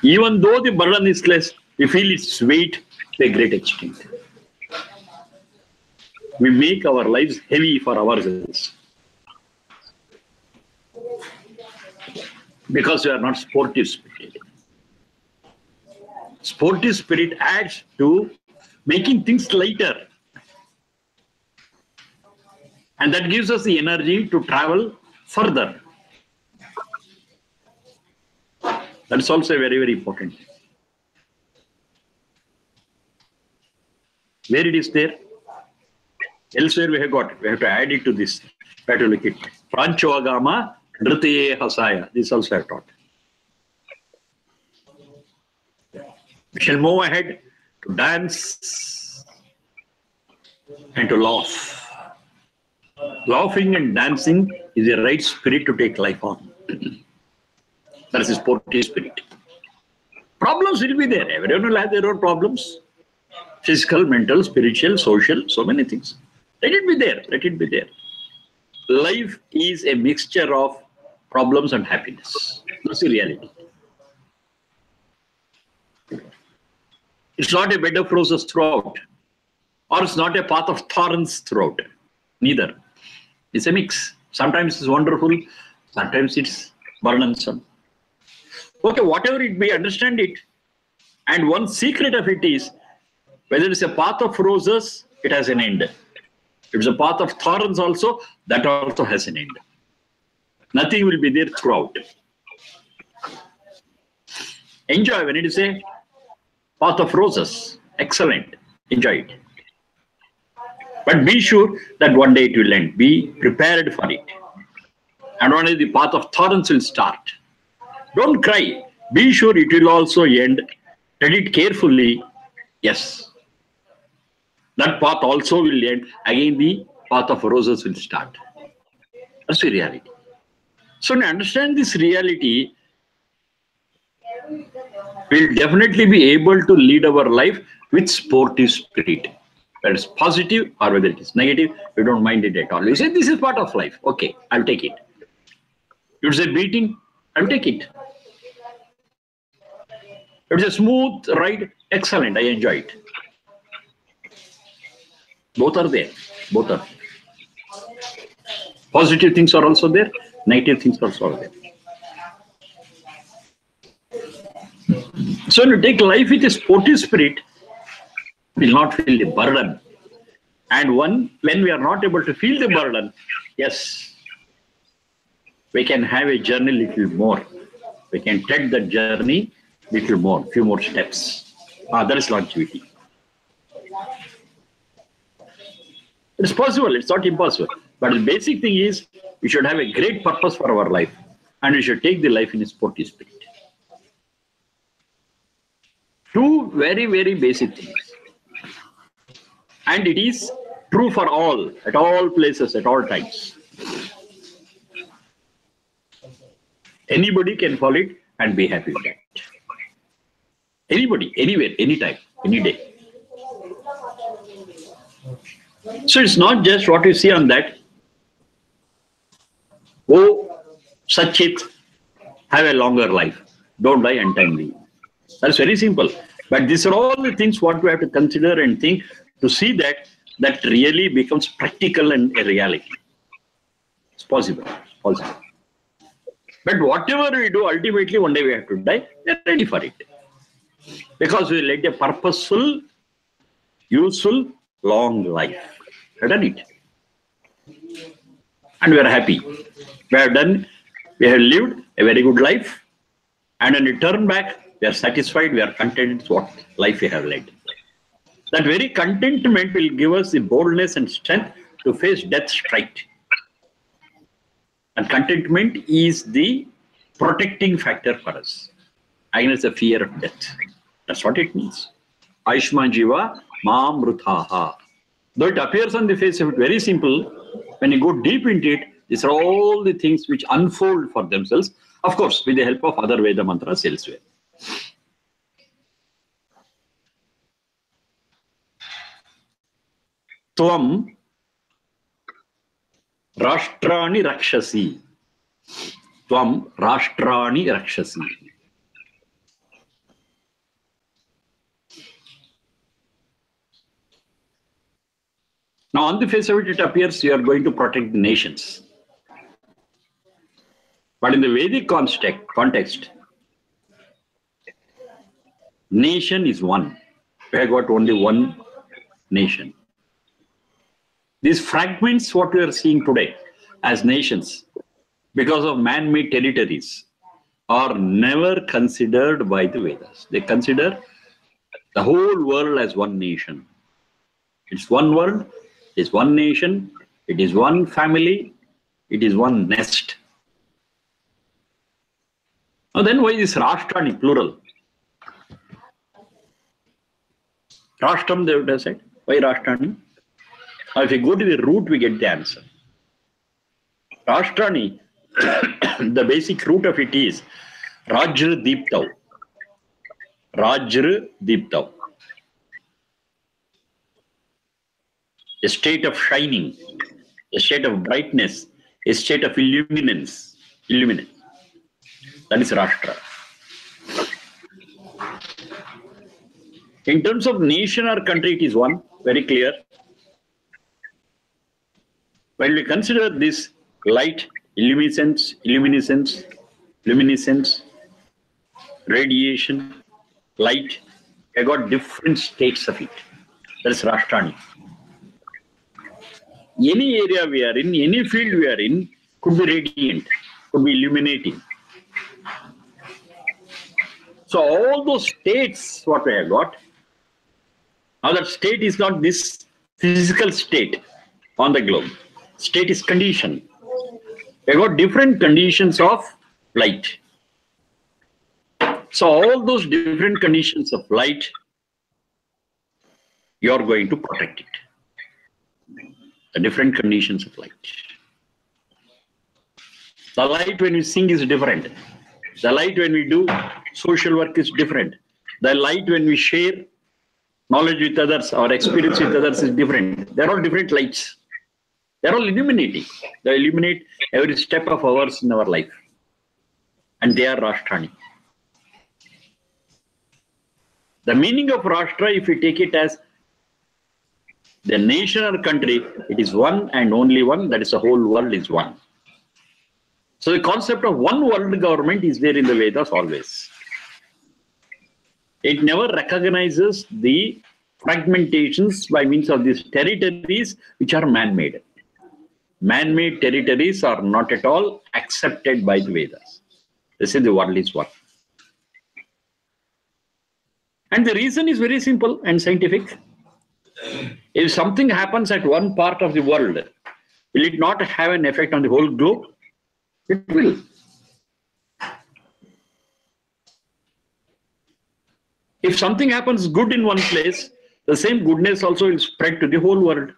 even though the burden is less, we feel its weight to a great extent. We make our lives heavy for ourselves. Because we are not sportive spirit. Sportive spirit adds to making things lighter. And that gives us the energy to travel further. That's also very, very important. Where it is there? Elsewhere we have got. We have to add it to this. We have to look at Prancho Agama, Nritaye Hasaya. This also I have taught. We shall move ahead to dance and to laugh. Laughing and dancing is a right spirit to take life on. That is a sportive spirit. Problems will be there. Everyone will have their own problems. Physical, mental, spiritual, social, so many things. Let it be there. Let it be there. Life is a mixture of problems and happiness. That's the reality. It's not a bed of roses throughout, or it's not a path of thorns throughout. Neither. It's a mix. Sometimes it's wonderful, sometimes it's burdensome. Okay, whatever it be, understand it. And one secret of it is, whether it's a path of roses, it has an end. If it's a path of thorns also, that also has an end. Nothing will be there throughout. Enjoy when it is a path of roses. Excellent. Enjoy it. But be sure that one day it will end. Be prepared for it. And one day the path of thorns will start. Don't cry. Be sure it will also end. Read it carefully. Yes. That path also will end. Again, the path of roses will start. That's the reality. So to understand this reality, we'll definitely be able to lead our life with sportive spirit. Whether it's positive or whether it is negative, we don't mind it at all. We say, this is part of life. Okay, I'll take it. It's a beating, I'll take it. It's a smooth ride, excellent, I enjoy it. Both are there. Both are. Positive things are also there, negative things are also there. So to take life with a sportive spirit, we will not feel the burden. And when we are not able to feel the burden, yes, we can have a journey little more. We can take that journey little more, few more steps. That is longevity. It's possible, it's not impossible. But the basic thing is, we should have a great purpose for our life. And we should take the life in a sportive spirit. Two very, very basic things. And it is true for all, at all places, at all times. Anybody can follow it and be happy with that. Anybody, anywhere, anytime, any day. So it's not just what you see on that. Oh, Sachit, have a longer life. Don't die untimely. That's very simple. But these are all the things what we have to consider and think to see that really becomes practical and a reality. It's possible. Possible. But whatever we do, ultimately one day we have to die. We are ready for it. Because we led a purposeful, useful, long life. We have done it. And we are happy. We have lived a very good life. And when we turn back, we are satisfied, we are content with what life we have led. That very contentment will give us the boldness and strength to face death straight. And contentment is the protecting factor for us against the fear of death. That's what it means. Aishma Jiva Ma Mruthaha. Though it appears on the face of it very simple, when you go deep into it, these are all the things which unfold for themselves, of course, with the help of other Veda mantras elsewhere. Tvam Rashtrani Rakshasi. Tvam Rashtrani Rakshasi. Now, on the face of it, it appears you are going to protect the nations. But in the Vedic context, nation is one. We have got only one nation. These fragments, what we are seeing today as nations, because of man-made territories, are never considered by the Vedas. They consider the whole world as one nation. It's one world, it's one nation, it is one family, it is one nest. Now then why is Rashtrani plural? Rashtram, they would have said. Why Rashtrani? Now if you go to the root, we get the answer. Rashtrani, the basic root of it is Rajra Deeptav. Rajra Deeptav. A state of shining, a state of brightness, a state of illuminance. That is Rashtra. In terms of nation or country, it is one, very clear. When we consider this light, luminescence, radiation, light, I got different states of it. That is Rashtrani. Any area we are in, any field we are in, could be radiant, could be illuminating. So all those states, what we have got, now that state is not this physical state on the globe. State is condition. We got different conditions of light. So all those different conditions of light, you are going to protect it. The different conditions of light. The light when we sing is different. The light when we do social work is different. The light when we share knowledge with others, our experience with others is different. They're all different lights. They're all illuminating. They illuminate every step of ours in our life. And they are Rashtrani. The meaning of Rashtra, if we take it as the nation or country, it is one and only one, that is the whole world is one. So the concept of one world government is there in the Vedas always. It never recognizes the fragmentations by means of these territories which are man-made. Man-made territories are not at all accepted by the Vedas. They say the world is one. And the reason is very simple and scientific. If something happens at one part of the world, will it not have an effect on the whole globe? It will. If something happens good in one place, the same goodness also will spread to the whole world.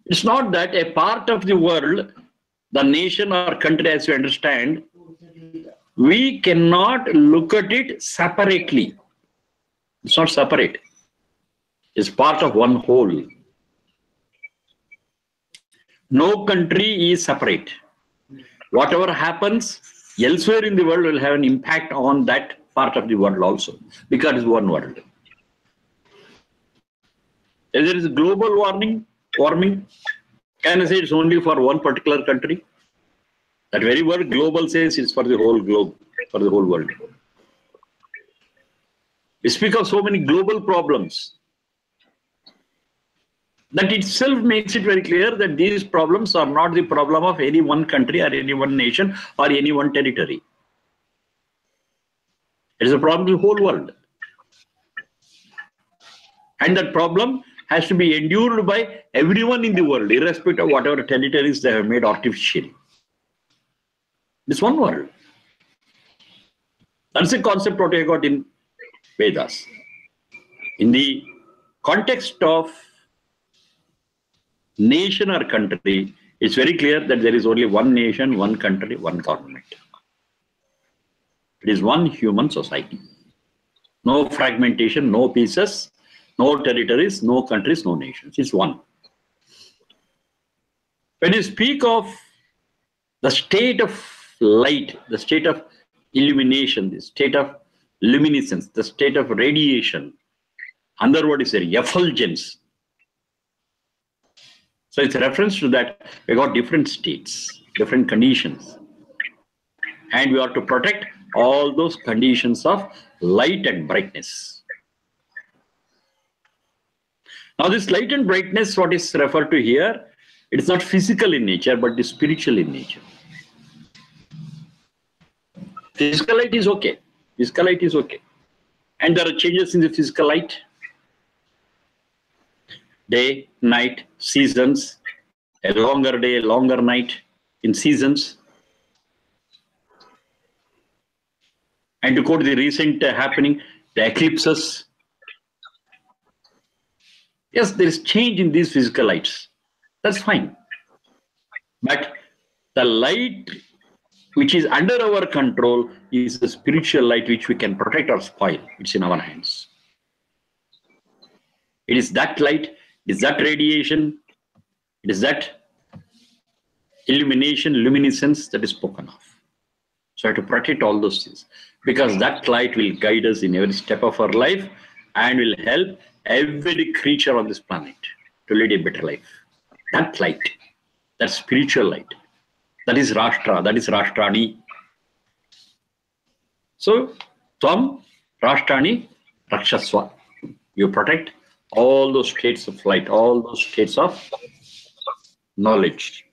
It's not that a part of the world, the nation or country as you understand, we cannot look at it separately. It's not separate. It's part of one whole. No country is separate. Whatever happens elsewhere in the world will have an impact on that part of the world also, because it's one world. If there is global warming, can I say it's only for one particular country? That very word global says it's for the whole globe, for the whole world. We speak of so many global problems. That itself makes it very clear that these problems are not the problem of any one country or any one nation or any one territory. It is a problem of the whole world. And that problem has to be endured by everyone in the world, irrespective of whatever territories they have made artificially. It's one world. That's the concept what I got in Vedas. In the context of nation or country, it's very clear that there is only one nation, one country, one government. It is one human society. No fragmentation, no pieces, no territories, no countries, no nations. It's one. When you speak of the state of light, the state of illumination, the state of luminescence, the state of radiation, another word is effulgence. So it's a reference to that. We got different states, different conditions. And we are to protect all those conditions of light and brightness. Now this light and brightness, what is referred to here, it is not physical in nature, but it is spiritual in nature. Physical light is okay. Physical light is okay. And there are changes in the physical light. Day, night, seasons, a longer day, a longer night in seasons. And to quote the recent happening, the eclipses. Yes, there is change in these physical lights. That's fine. But the light which is under our control is the spiritual light which we can protect or spoil. It's in our hands. It is that light, it is that radiation, it is that illumination, luminescence that is spoken of. So I have to protect all those things, because that light will guide us in every step of our life and will help every creature on this planet to lead a better life. That light, that spiritual light, that is Rashtra, that is Rashtrani. So, Tvam Rashtrani Rakshaswa. You protect all those states of light, all those states of knowledge.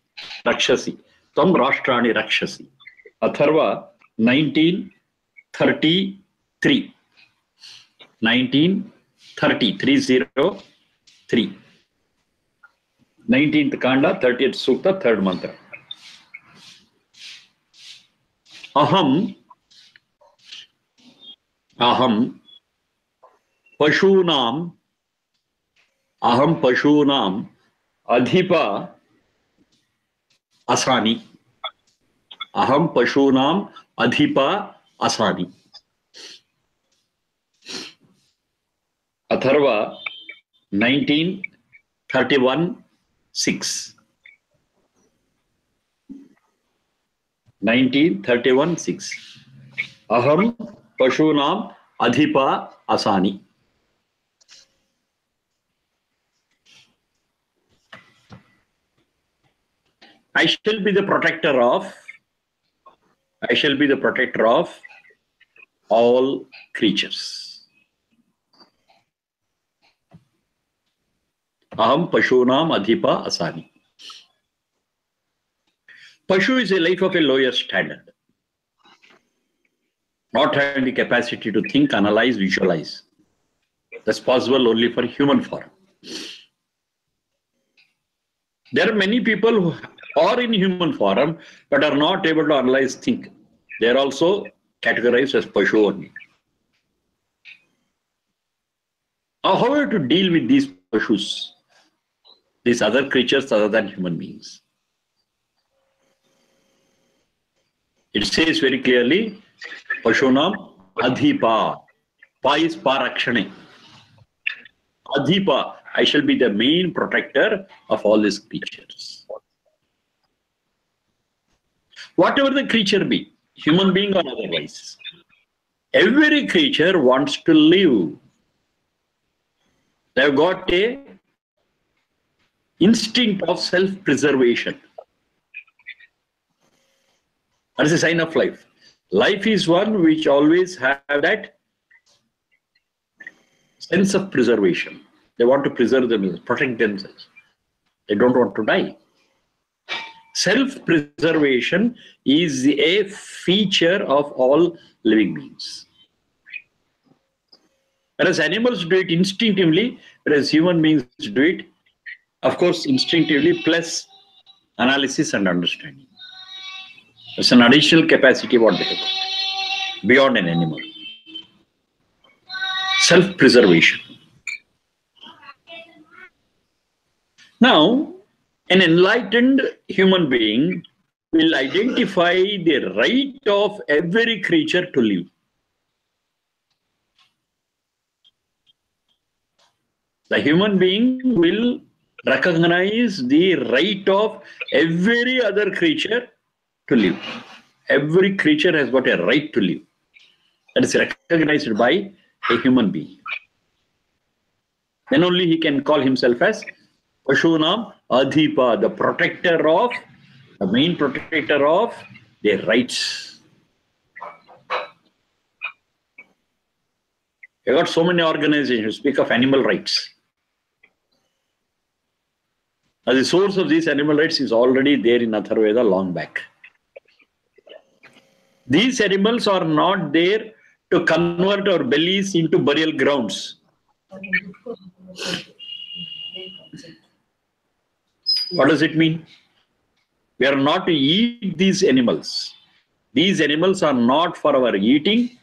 Rakshasi. Tvam Rashtrani Rakshasi. Atharva 1933. 1930, 303. 19th Kanda, 30th Sukta, 3rd mantra. Aham Pashunam Adhipa Asani. Aham Pashunam Adhipa Asani. Atharva 1931-6. 1931-6. Aham Pashunam Adhipa Asani. I shall be the protector of all creatures. Aham Pashunam Adhipa Asani. Pashu is a life of a lower standard. Not having the capacity to think, analyze, visualize. That's possible only for human form. There are many people who are in human form but are not able to analyze, think. They are also categorized as Pashu only. Now, how are you to deal with these Pashus? These other creatures other than human beings. It says very clearly, Pashunam Adhipa. Pa is Parakshane. Adhipa, I shall be the main protector of all these creatures. Whatever the creature be, human being or otherwise, every creature wants to live. They have got a instinct of self-preservation. That is a sign of life. Life is one which always have that sense of preservation. They want to preserve themselves, protect themselves. They don't want to die. Self-preservation is a feature of all living beings. Whereas animals do it instinctively, whereas human beings do it, of course, instinctively plus analysis and understanding. It's an additional capacity what they have got, beyond an animal. Self-preservation. Now, an enlightened human being will identify the right of every creature to live. The human being will recognize the right of every other creature to live. Every creature has got a right to live. That is recognized by a human being. Then only he can call himself as Pashunam Adhipa, the protector of, the main protector of their rights. You got so many organizations who speak of animal rights. As the source of these animal rights is already there in Atharvaveda long back. These animals are not there to convert our bellies into burial grounds. What does it mean? We are not to eat these animals. These animals are not for our eating,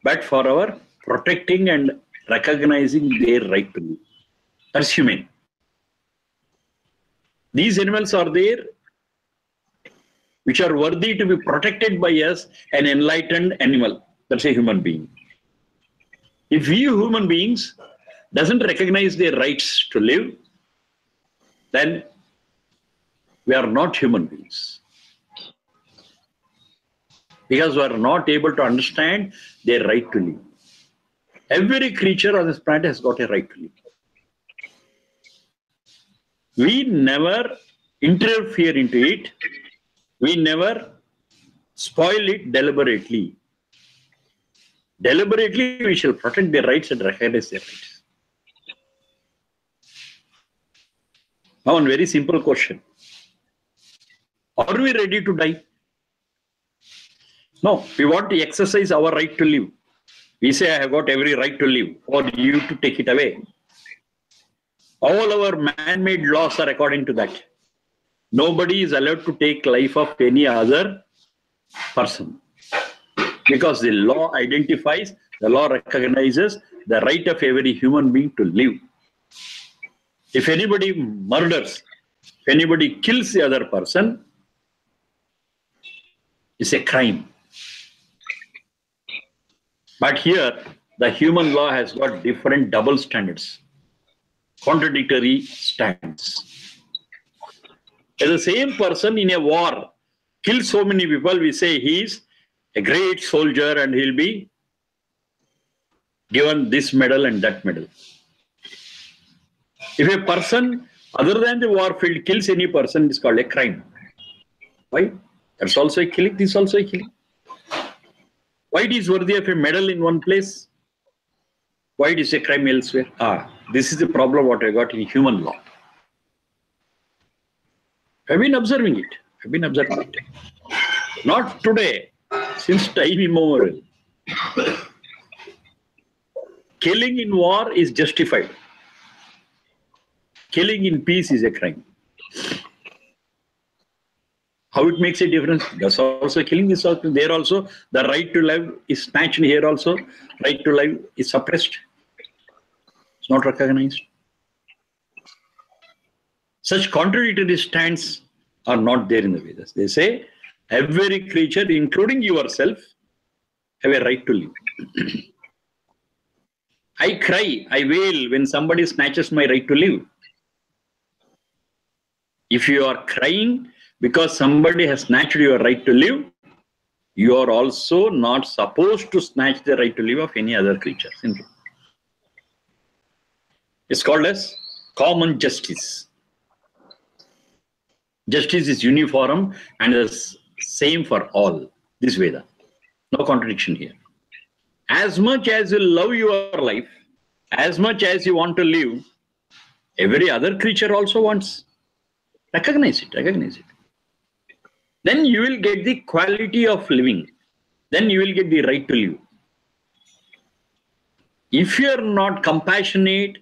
but for our protecting and recognizing their right to live. That's humane. These animals are there which are worthy to be protected by us, an enlightened animal. That's a human being. If we human beings doesn't recognize their rights to live, then we are not human beings. Because we are not able to understand their right to live. Every creature on this planet has got a right to live. We never interfere into it. We never spoil it deliberately. Deliberately, we shall protect their rights and recognize their rights. Now, one very simple question. Are we ready to die? No, we want to exercise our right to live. We say, I have got every right to live, for you to take it away. All our man-made laws are according to that. Nobody is allowed to take life of any other person. Because the law identifies, the law recognizes the right of every human being to live. If anybody murders, if anybody kills the other person, it's a crime. But here, the human law has got different double standards, contradictory stands. If the same person in a war kills so many people, we say he is a great soldier and he'll be given this medal and that medal. If a person other than the war field kills any person, it's called a crime. Why? That's also a killing, this is also a killing. Why it is worthy of a medal in one place? Why it is a crime elsewhere? This is the problem what I got in human law. I've been observing it. Not today, since time immemorial. Killing in war is justified. Killing in peace is a crime. How it makes a difference? That's also killing, this also. There also, the right to life is snatched. Here also, right to life is suppressed. It's not recognized. Such contradictory stands are not there in the Vedas. They say, every creature, including yourself, have a right to live. I cry, I wail when somebody snatches my right to live. If you are crying because somebody has snatched your right to live, you are also not supposed to snatch the right to live of any other creature. Simply. It's called as common justice. Justice is uniform and is same for all. This Veda. No contradiction here. As much as you love your life, as much as you want to live, every other creature also wants. Recognize it, recognize it. Then you will get the quality of living. Then you will get the right to live. If you are not compassionate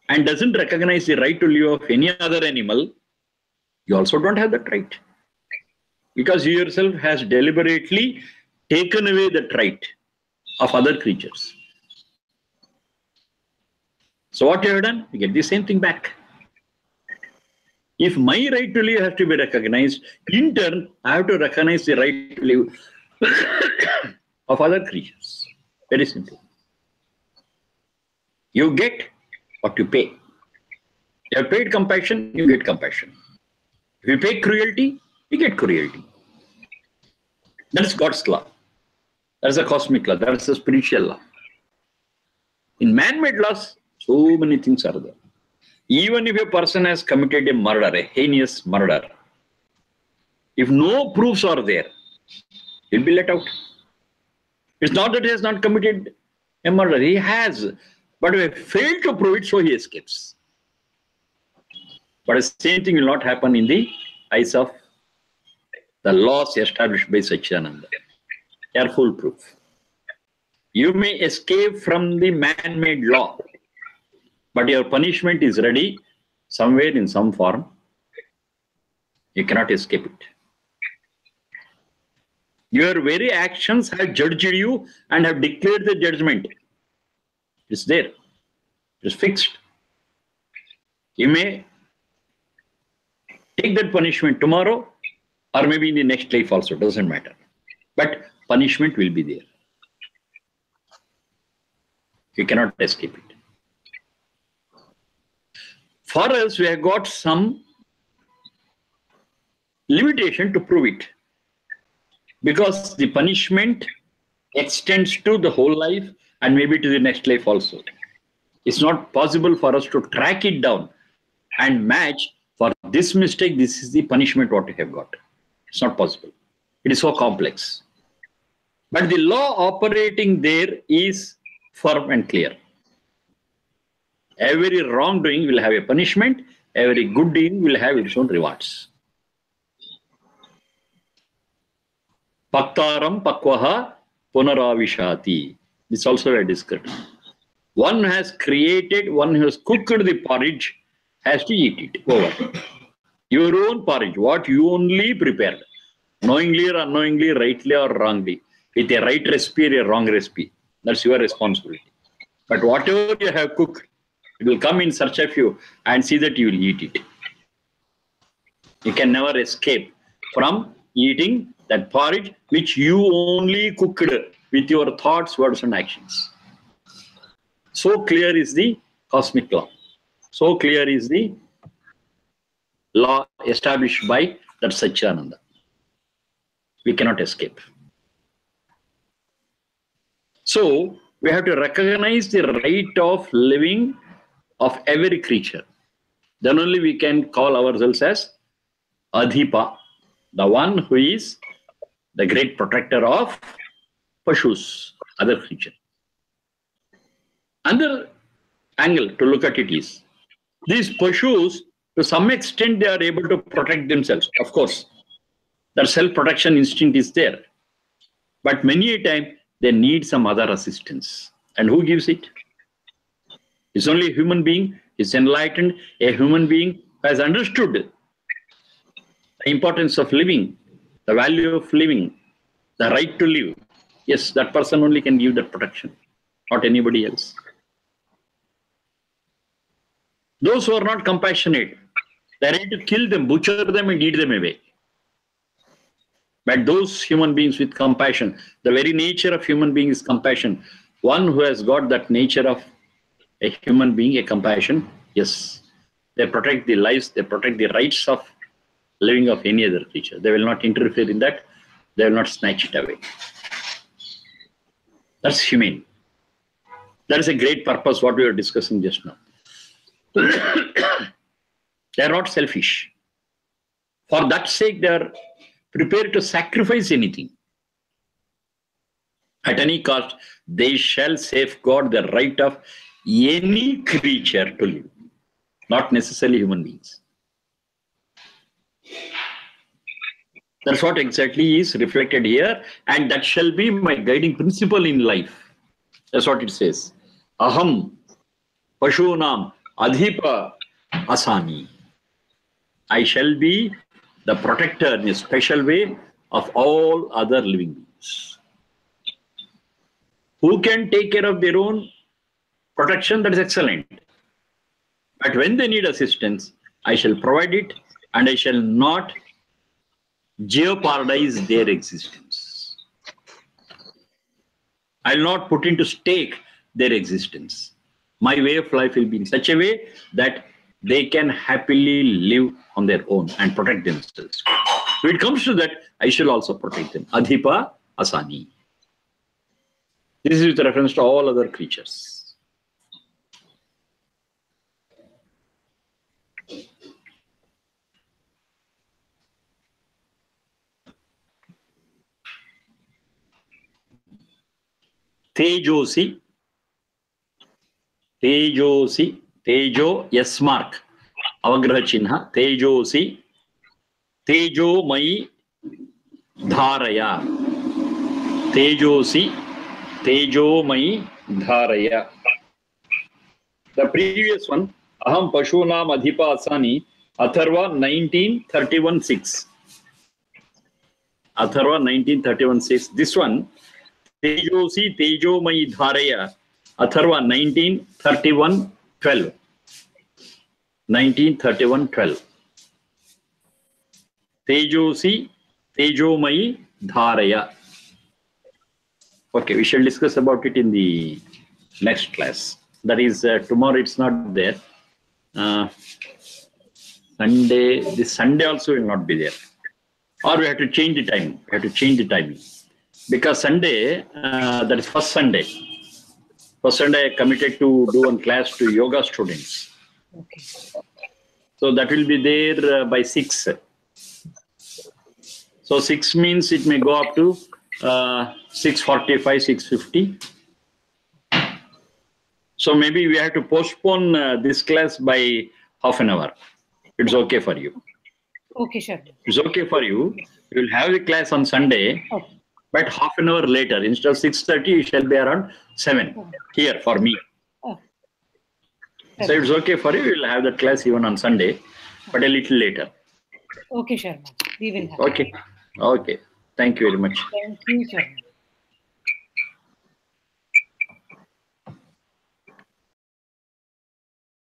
and doesn't recognize the right to live of any other animal, you also don't have that right. Because you yourself has deliberately taken away that right of other creatures. So what you have done? You get the same thing back. If my right to live has to be recognized, in turn, I have to recognize the right to live of other creatures. Very simple. You get what you pay. You have paid compassion, you get compassion. If you pay cruelty, you get cruelty. That's God's law. That's a cosmic law. That's a spiritual law. In man-made laws, so many things are there. Even if a person has committed a murder, a heinous murder, if no proofs are there, he'll be let out. It's not that he has not committed a murder. He has. But if he failed to prove it, so he escapes. But the same thing will not happen in the eyes of the laws established by Satchidananda. They are foolproof. You may escape from the man-made law, but your punishment is ready somewhere in some form. You cannot escape it. Your very actions have judged you and have declared the judgment. It's there. It's fixed. You may take that punishment tomorrow or maybe in the next life also, doesn't matter. But punishment will be there. You cannot escape it. For us, we have got some limitation to prove it. Because the punishment extends to the whole life and maybe to the next life also. It's not possible for us to track it down and match for this mistake, this is the punishment what we have got. It's not possible. It is so complex. But the law operating there is firm and clear. Every wrongdoing will have a punishment. Every good deed will have its own rewards. Paktaram pakvaha punaravishati. This also I discussed. One has created, one who has cooked the porridge has to eat it. Over. Your own porridge, what you only prepared, knowingly or unknowingly, rightly or wrongly, with a right recipe or a wrong recipe. That's your responsibility. But whatever you have cooked, it will come in search of you and see that you will eat it. You can never escape from eating that porridge which you only cooked with your thoughts, words, and actions. So clear is the cosmic law. So clear is the law established by that Satchidananda. We cannot escape. So we have to recognize the right of living of every creature. Then only we can call ourselves as Adhipa, the one who is the great protector of Pashus, other creatures. Another angle to look at it is, these Pashus, to some extent, they are able to protect themselves. Of course, their self-protection instinct is there. But many a time, they need some other assistance. And who gives it? It's only a human being, is enlightened, a human being who has understood the importance of living, the value of living, the right to live. Yes, that person only can give that protection, not anybody else. Those who are not compassionate, they are ready to kill them, butcher them, and eat them away. But those human beings with compassion, the very nature of human being is compassion. One who has got that nature of a human being, a compassion, yes, they protect the lives, they protect the rights of living of any other creature. They will not interfere in that. They will not snatch it away. That's humane. That is a great purpose, what we were discussing just now. They are not selfish. For that sake, they are prepared to sacrifice anything. At any cost, they shall safeguard the right of any creature to live, not necessarily human beings. That's what exactly is reflected here, and that shall be my guiding principle in life. That's what it says. Aham Pashunam Adhipa Asami. I shall be the protector in a special way of all other living beings. Who can take care of their own protection? That is excellent. But when they need assistance, I shall provide it, and I shall not jeopardize their existence. I will not put into stake their existence. My way of life will be in such a way that they can happily live on their own and protect themselves. When it comes to that, I shall also protect them. Adhipa Asani. This is with reference to all other creatures. Tejosi, Tejo, yes mark, Avagraha Chinha, Tejosi, Tejo Mai Dharaya, Tejosi, Tejo Mai Dharaya. The previous one, Aham Pashunam Adhipa Asani, Atharva 1931-6. Atharva 1931-6. This one, Tejosi Tejo Mai Dharaya, Atharva 1931-12. 1931-12. Tejosi Tejo Mai Dharaya. Okay, we shall discuss about it in the next class. That is, tomorrow it's not there. Sunday, this Sunday also will not be there. Or we have to change the time. We have to change the timing. Because Sunday, that is first Sunday. First Sunday I committed to do one class to yoga students. Okay. So that will be there by 6. So 6 means it may go up to 6:45, 6:50. So maybe we have to postpone this class by half an hour. It's okay for you. Okay, sure. It's okay for you. You will have the class on Sunday. Okay. But half an hour later, instead of 6:30, it shall be around 7 here for me. Oh. So it's okay for you. We'll have that class even on Sunday, but a little later. Okay, Sharma. We will have. Okay. Okay. Thank you very much. Thank you, Sharma.